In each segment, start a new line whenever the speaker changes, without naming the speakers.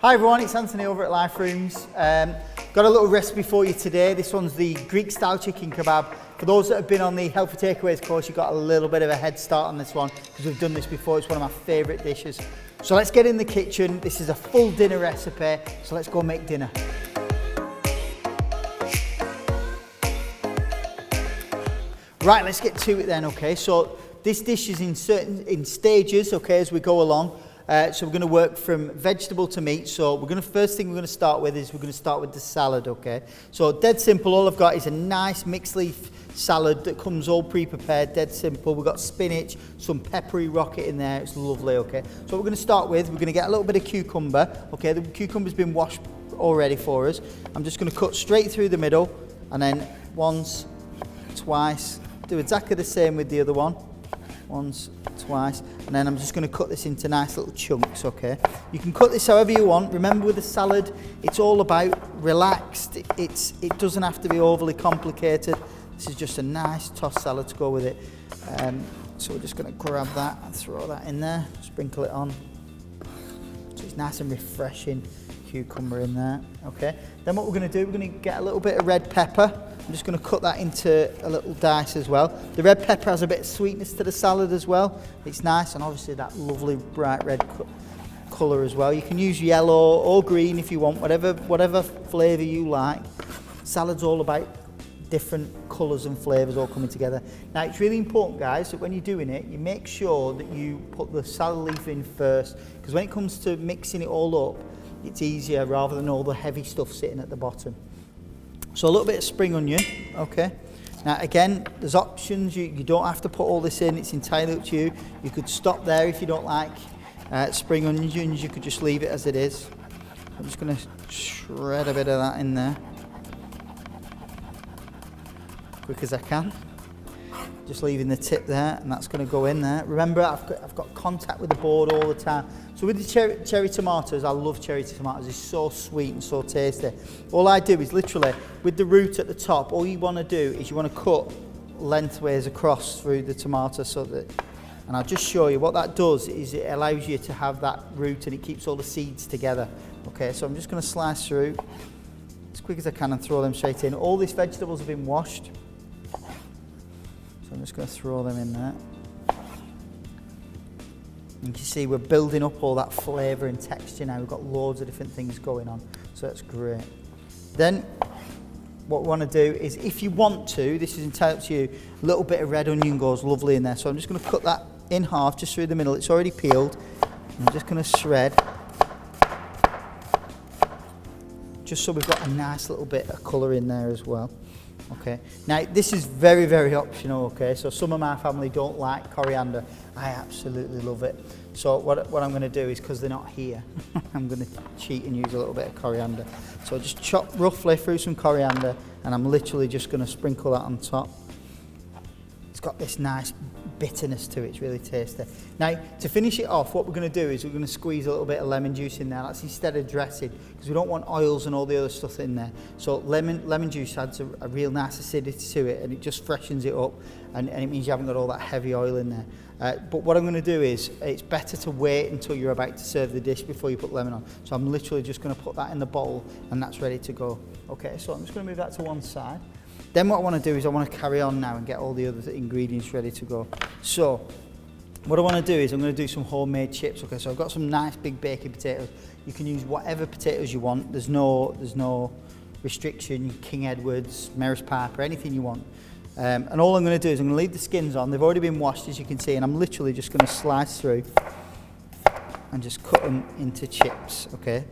Hi everyone, it's Anthony over at Life Rooms. Got a little recipe for you today. This one's the Greek style chicken kebab. For those that have been on the Healthy Takeaways course, you've got a little bit of a head start on this one because we've done this before. It's one of my favourite dishes. So let's get in the kitchen. This is a full dinner recipe, so let's go make dinner. Right, let's get to it then, okay? So this dish is in stages, okay, as we go along. So we're going to work from vegetable to meat. So first thing we're going to start with is the salad, okay? So dead simple, all I've got is a nice mixed leaf salad that comes all pre-prepared, dead simple. We've got spinach, some peppery rocket in there, it's lovely, okay? So what we're going to start with, we're going to get a little bit of cucumber, okay? The cucumber's been washed already for us. I'm just going to cut straight through the middle, and then once, twice, do exactly the same with the other one. Once, twice, and then I'm just going to cut this into nice little chunks, okay? You can cut this however you want. Remember, with a salad, it's all about relaxed. It doesn't have to be overly complicated. This is just a nice tossed salad to go with it. So we're just going to grab that and throw that in there, sprinkle it on. So it's nice and refreshing cucumber in there, okay? Then what we're going to do, we're going to get a little bit of red pepper. I'm just going to cut that into a little dice as well. The red pepper has a bit of sweetness to the salad as well. It's nice, and obviously that lovely bright red colour as well. You can use yellow or green if you want, whatever flavour you like. Salad's all about different colours and flavours all coming together. Now it's really important, guys, that when you're doing it, you make sure that you put the salad leaf in first, because when it comes to mixing it all up, it's easier rather than all the heavy stuff sitting at the bottom. So a little bit of spring onion, okay. Now again, there's options. You don't have to put all this in. It's entirely up to you. You could stop there if you don't like spring onions. You could just leave it as it is. I'm just going to shred a bit of that in there, quick as I can. Just leaving the tip there, and that's going to go in there. Remember, I've got contact with the board all the time. So with the cherry tomatoes, I love cherry tomatoes. It's so sweet and so tasty. All I do is literally, with the root at the top, all you want to do is you want to cut lengthways across through the tomato, so that, and I'll just show you what that does is it allows you to have that root and it keeps all the seeds together. Okay, so I'm just going to slice through as quick as I can and throw them straight in. All these vegetables have been washed. So I'm just going to throw them in there. You can see we're building up all that flavour and texture now. We've got loads of different things going on, so that's great. Then what we want to do is, if you want to, this is entirely up to you, a little bit of red onion goes lovely in there. So I'm just going to cut that in half just through the middle. It's already peeled. I'm just going to shred, just so we've got a nice little bit of colour in there as well. Okay, now this is very, very optional, okay? So some of my family don't like coriander. I absolutely love it. So what I'm going to do is, because they're not here, I'm going to cheat and use a little bit of coriander. So I just chop roughly through some coriander, and I'm literally just going to sprinkle that on top. It's got this nice bitterness to it, it's really tasty. Now, to finish it off, what we're going to do is we're going to squeeze a little bit of lemon juice in there. That's instead of dressing, because we don't want oils and all the other stuff in there. So lemon juice adds a real nice acidity to it, and it just freshens it up, and it means you haven't got all that heavy oil in there. But what I'm going to do is, it's better to wait until you're about to serve the dish before you put lemon on. So I'm literally just going to put that in the bowl, and that's ready to go. Okay, so I'm just going to move that to one side. Then what I want to do is I want to carry on now and get all the other ingredients ready to go. So what I want to do is I'm going to do some homemade chips. Okay, so I've got some nice big baking potatoes. You can use whatever potatoes you want. There's no restriction. King Edwards, Maris Piper, anything you want. And all I'm going to do is I'm going to leave the skins on. They've already been washed, as you can see, and I'm literally just going to slice through and just cut them into chips. Okay.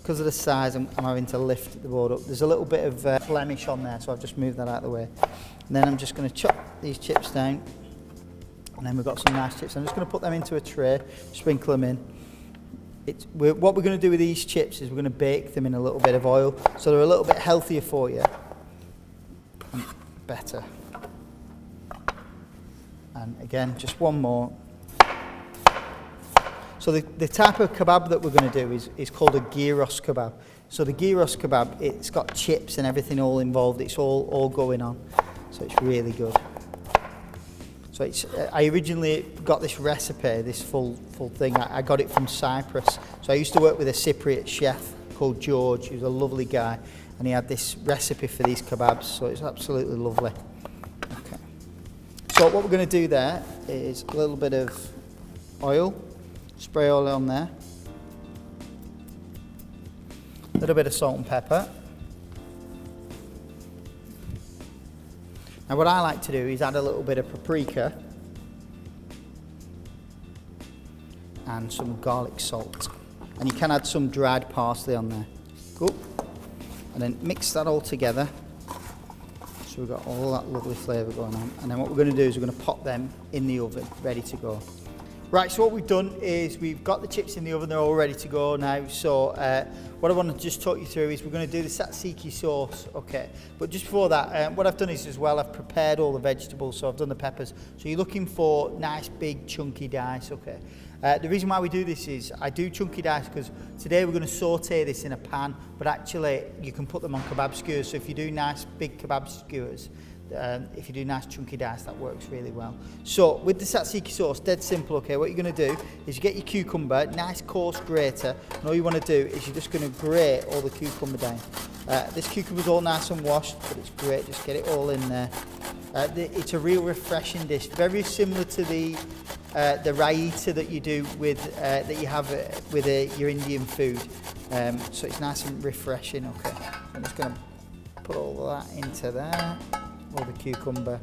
Because of the size, I'm having to lift the board up. There's a little bit of blemish on there, so I've just moved that out of the way. And then I'm just going to chop these chips down. And then we've got some nice chips. I'm just going to put them into a tray, sprinkle them in. What we're going to do with these chips is we're going to bake them in a little bit of oil, so they're a little bit healthier for you and better. And again, just one more. So the type of kebab that we're going to do is called a gyros kebab. So the gyros kebab, it's got chips and everything all involved. It's all going on. So it's really good. So it's, I originally got this recipe, this full thing, I got it from Cyprus. So I used to work with a Cypriot chef called George, he was a lovely guy, and he had this recipe for these kebabs, so it's absolutely lovely. Okay. So what we're going to do there is a little bit of oil, spray oil on there, a little bit of salt and pepper. Now what I like to do is add a little bit of paprika and some garlic salt, and you can add some dried parsley on there. Cool. And then mix that all together so we've got all that lovely flavour going on, and then what we're going to do is we're going to pop them in the oven ready to go. Right, so what we've done is we've got the chips in the oven, they're all ready to go now. So what I want to just talk you through is we're going to do the Satsuki sauce, okay? But just before that, what I've done is as well, I've prepared all the vegetables, so I've done the peppers. So you're looking for nice big chunky dice, okay? The reason why we do this is I do chunky dice because today we're going to saute this in a pan, but actually you can put them on kebab skewers. So if you do nice big kebab skewers, if you do nice chunky dice, that works really well. So with the Tzaziki sauce, dead simple, okay, what you're going to do is you get your cucumber, nice coarse grater, and all you want to do is you're just going to grate all the cucumber down. This cucumber's all nice and washed, but it's great, just get it all in there. It's a real refreshing dish, very similar to the raita that you do with that you have with your Indian food. So it's nice and refreshing, okay. I'm just going to put all of that into there. All the cucumber.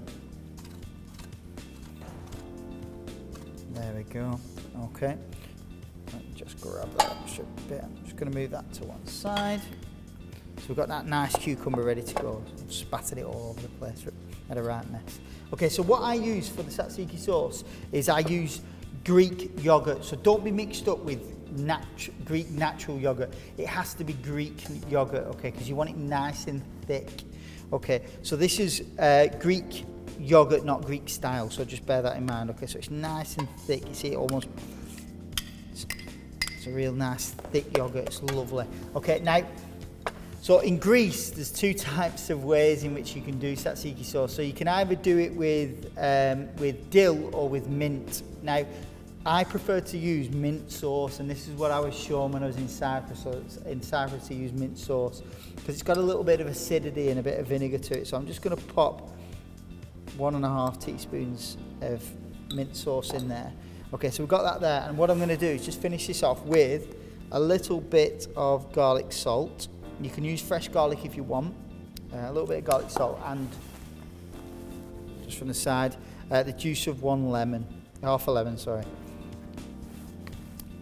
There we go. Okay. Let me just grab that extra bit. I'm just going to move that to one side. So we've got that nice cucumber ready to go. I've spattered it all over the place. Had a right mess. Okay, so what I use for the Satsuki sauce is I use Greek yogurt. So don't be mixed up with Greek natural yogurt. It has to be Greek yogurt, okay, because you want it nice and thick. Okay, so this is Greek yogurt, not Greek style, so just bear that in mind. Okay, so it's nice and thick. You see it almost, it's a real nice thick yogurt, it's lovely. Okay, now, so in Greece, there's two types of ways in which you can do Satsuki sauce. So you can either do it with dill or with mint. Now, I prefer to use mint sauce, and this is what I was shown when I was in Cyprus. So it's in Cyprus to use mint sauce because it's got a little bit of acidity and a bit of vinegar to it. So I'm just going to pop 1.5 teaspoons of mint sauce in there. Okay, so we've got that there, and what I'm going to do is just finish this off with a little bit of garlic salt. You can use fresh garlic if you want, a little bit of garlic salt, and just from the side, the juice of half a lemon, sorry.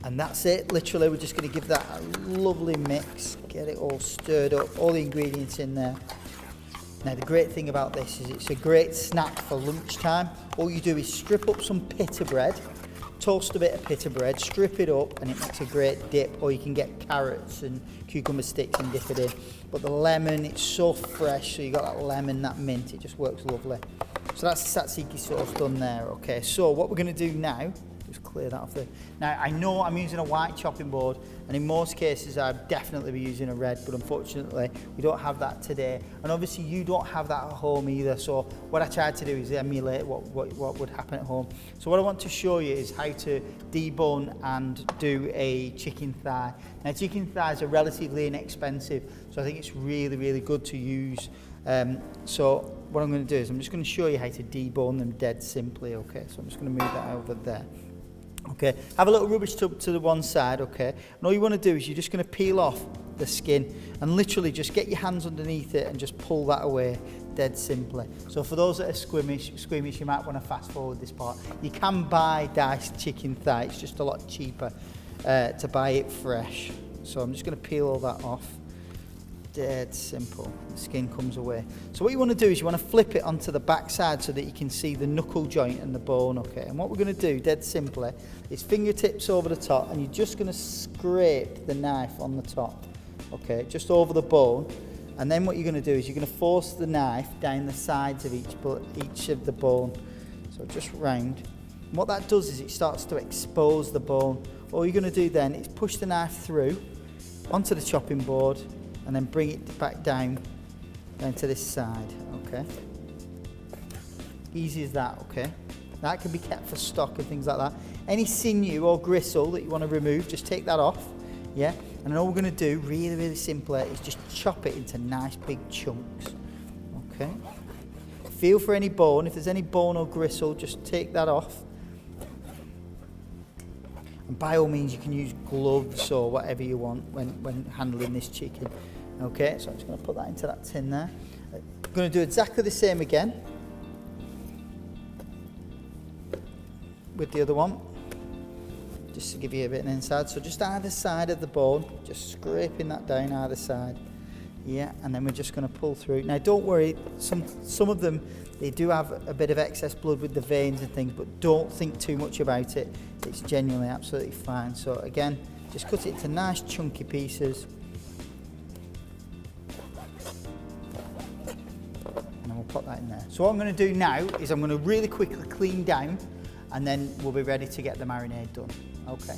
And that's it, literally, we're just going to give that a lovely mix, get it all stirred up, all the ingredients in there. Now the great thing about this is it's a great snack for lunchtime. All you do is strip up some pita bread, toast a bit of pita bread, strip it up, and it makes a great dip, or you can get carrots and cucumber sticks and dip it in. But the lemon, it's so fresh, so you got that lemon, that mint, it just works lovely. So that's the Satsuki sauce done there, okay. So what we're going to do now, just clear that off there. Now I know I'm using a white chopping board, and in most cases I'd definitely be using a red, but unfortunately we don't have that today, and obviously you don't have that at home either. So what I tried to do is emulate what would happen at home. So what I want to show you is how to debone and do a chicken thigh. Now chicken thighs are relatively inexpensive, so I think it's really good to use. So what I'm going to do is I'm just going to show you how to debone them dead simply, okay. So I'm just going to move that over there. Okay, have a little rubbish tub to the one side, okay, and all you want to do is you're just going to peel off the skin and literally just get your hands underneath it and just pull that away, dead simply. So for those that are squeamish, you might want to fast forward this part. You can buy diced chicken thigh, it's just a lot cheaper to buy it fresh. So I'm just going to peel all that off. Dead simple, the skin comes away. So what you want to do is you want to flip it onto the back side so that you can see the knuckle joint and the bone, okay. And what we're going to do, dead simply, is fingertips over the top, and you're just going to scrape the knife on the top, okay, just over the bone. And then what you're going to do is you're going to force the knife down the sides of each of the bone, so just round. And what that does is it starts to expose the bone. All you're going to do then is push the knife through onto the chopping board, and then bring it back down to this side, okay? Easy as that, okay? That can be kept for stock and things like that. Any sinew or gristle that you want to remove, just take that off. Yeah, and then all we're going to do, really, really simply, is just chop it into nice big chunks. Okay. Feel for any bone. If there's any bone or gristle, just take that off. And by all means, you can use gloves or whatever you want when handling this chicken. Okay, so I'm just going to put that into that tin there. I'm going to do exactly the same again with the other one, just to give you a bit of an inside. So just either side of the bone, just scraping that down either side. Yeah, and then we're just going to pull through. Now don't worry, some of them, they do have a bit of excess blood with the veins and things, but don't think too much about it. It's genuinely absolutely fine. So again, just cut it into nice chunky pieces. And then we'll put that in there. So what I'm going to do now is I'm going to really quickly clean down, and then we'll be ready to get the marinade done. Okay.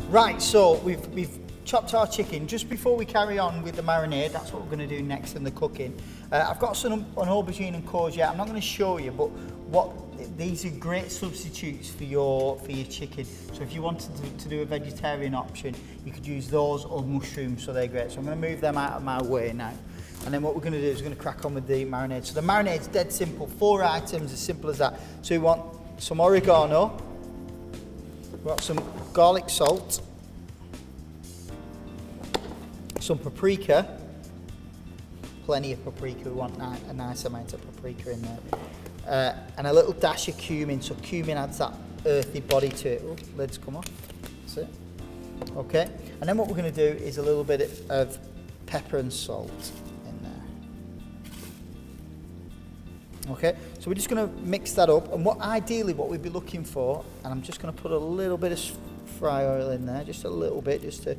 Right, so we've chopped our chicken. Just before we carry on with the marinade, that's what we're going to do next in the cooking. I've got an aubergine and courgette. I'm not going to show you, but these are great substitutes for your chicken. So if you wanted to do a vegetarian option, you could use those or mushrooms, so they're great. So I'm going to move them out of my way now. And then what we're going to do is we're going to crack on with the marinade. So the marinade's dead simple, 4 items, as simple as that. So we want some oregano, we've got some garlic salt, some paprika, plenty of paprika, we want a nice amount of paprika in there, and a little dash of cumin. So cumin adds that earthy body to it. Oh, lids come off, that's it. Okay, and then what we're going to do is a little bit of pepper and salt. Okay, so we're just going to mix that up, and ideally what we'd be looking for, and I'm just going to put a little bit of fry oil in there, just a little bit, just to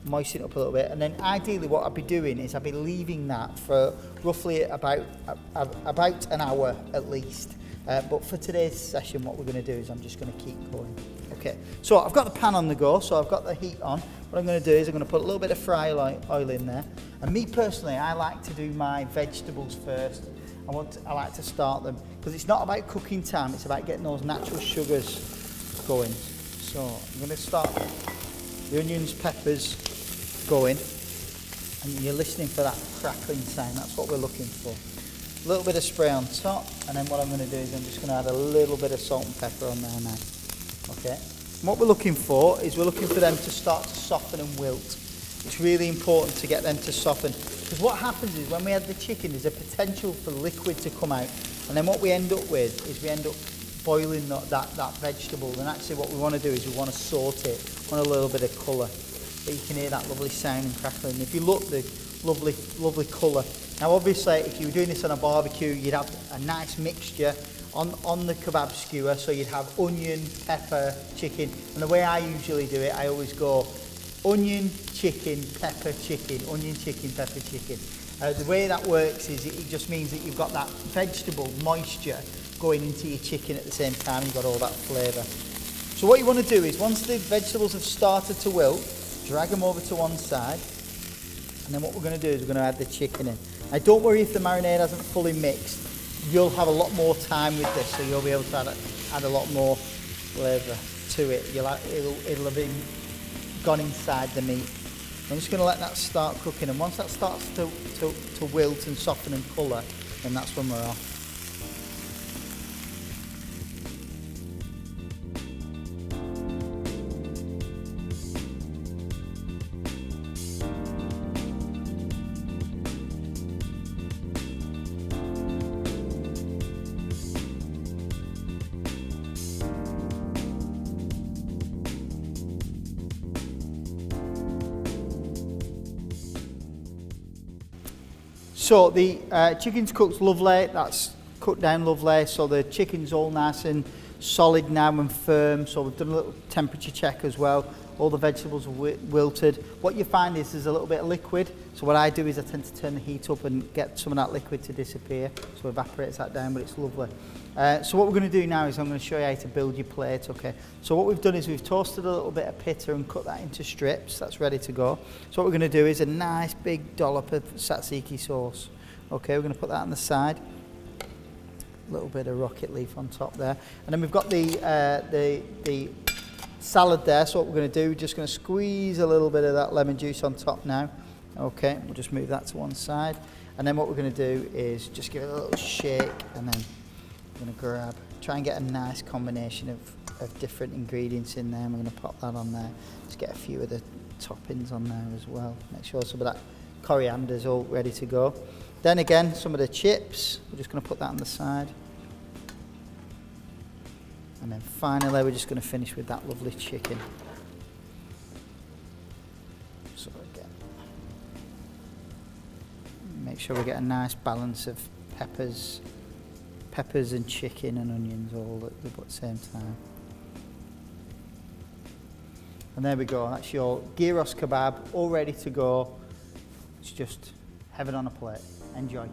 moisten it up a little bit, and then ideally what I'd be doing is I'd be leaving that for roughly about an hour at least. But for today's session, what we're going to do is I'm just going to keep going. Okay, so I've got the pan on the go, so I've got the heat on. What I'm going to do is I'm going to put a little bit of fry oil in there, and me personally, I like to do my vegetables first. I like to start them because it's not about cooking time, it's about getting those natural sugars going. So I'm going to start the onions, peppers going, and you're listening for that crackling sound. That's what we're looking for. A little bit of spray on top, and then what I'm going to do is I'm just going to add a little bit of salt and pepper on there now. Okay. And what we're looking for is we're looking for them to start to soften and wilt. It's really important to get them to soften, because what happens is when we add the chicken, there's a potential for liquid to come out, and then what we end up with is we end up boiling that vegetable, and actually what we want to do is we want to saute it on a little bit of colour, but you can hear that lovely sound and crackling. If you look, the lovely colour. Now obviously if you were doing this on a barbecue, you'd have a nice mixture on the kebab skewer, so you'd have onion, pepper, chicken, and the way I usually do it, I always go onion, chicken, pepper, chicken, onion, chicken, pepper, chicken. The way that works is it just means that you've got that vegetable moisture going into your chicken at the same time, you've got all that flavour. So what you want to do is once the vegetables have started to wilt, drag them over to one side, and then what we're going to do is we're going to add the chicken in. Now don't worry if the marinade hasn't fully mixed, you'll have a lot more time with this, so you'll be able to add a lot more flavour to it. It'll have been gone inside the meat. I'm just going to let that start cooking, and once that starts to wilt and soften and colour, then that's when we're off. So the chicken's cooked lovely, that's cooked down lovely, so the chicken's all nice and solid now and firm, so we've done a little temperature check as well. All the vegetables are wilted. What you find is there's a little bit of liquid, so what I do is I tend to turn the heat up and get some of that liquid to disappear, so it evaporates that down, but it's lovely. So what we're going to do now is I'm going to show you how to build your plate, okay? So what we've done is we've toasted a little bit of pitta and cut that into strips, that's ready to go. So what we're going to do is a nice big dollop of Satsuki sauce, Okay, we're going to put that on the side. A little bit of rocket leaf on top there. And then we've got the salad there. So what we're going to do, we're just going to squeeze a little bit of that lemon juice on top now. Okay, we'll just move that to one side. And then what we're going to do is just give it a little shake, and then we're going to try and get a nice combination of different ingredients in there. And we're going to pop that on there. Just get a few of the toppings on there as well. Make sure some of that coriander is all ready to go. Then again, some of the chips, we're just going to put that on the side. And then finally, we're just going to finish with that lovely chicken. So again, make sure we get a nice balance of peppers and chicken and onions all at the same time. And there we go, that's your gyros kebab all ready to go. It's just heaven on a plate. Enjoy.